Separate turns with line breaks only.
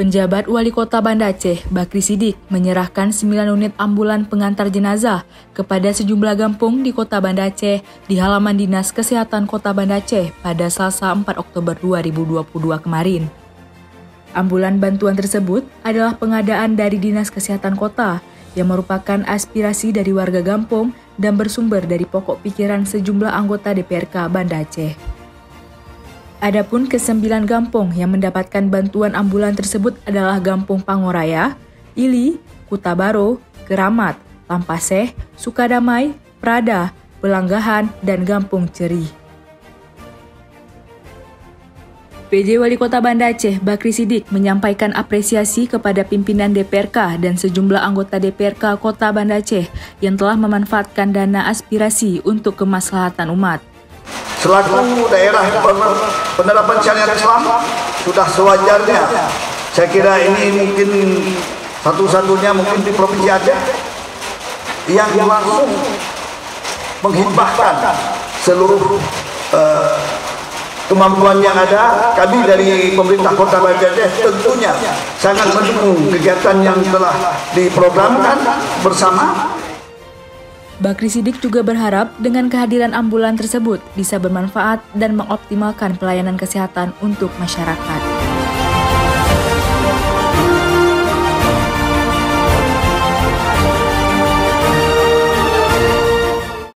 Penjabat Wali Kota Banda Aceh, Bakri Siddiq, menyerahkan 9 unit ambulan pengantar jenazah kepada sejumlah kampung di Kota Banda Aceh di halaman Dinas Kesehatan Kota Banda Aceh pada Selasa 4 Oktober 2022 kemarin. Ambulan bantuan tersebut adalah pengadaan dari Dinas Kesehatan Kota yang merupakan aspirasi dari warga kampung dan bersumber dari pokok pikiran sejumlah anggota DPRK Banda Aceh. Adapun ke-9 kampung yang mendapatkan bantuan ambulan tersebut adalah Kampung Pangoraya, Ili, Kutabaro, Keramat, Lampaseh, Sukadamai, Prada, Pelanggahan, dan Kampung Ceri. PJ Wali Kota Banda Aceh, Bakri Siddiq, menyampaikan apresiasi kepada pimpinan DPRK dan sejumlah anggota DPRK Kota Banda Aceh yang telah memanfaatkan dana aspirasi untuk kemaslahatan umat.
Selaku daerah penerapan syariat Islam, sudah sewajarnya. Saya kira ini mungkin satu-satunya mungkin di Provinsi Aceh yang langsung menghibahkan seluruh kemampuan yang ada. Kami dari pemerintah Kota Banda Aceh tentunya sangat mendukung kegiatan yang telah diprogramkan bersama.
Bakri Siddiq juga berharap dengan kehadiran ambulan tersebut bisa bermanfaat dan mengoptimalkan pelayanan kesehatan untuk masyarakat.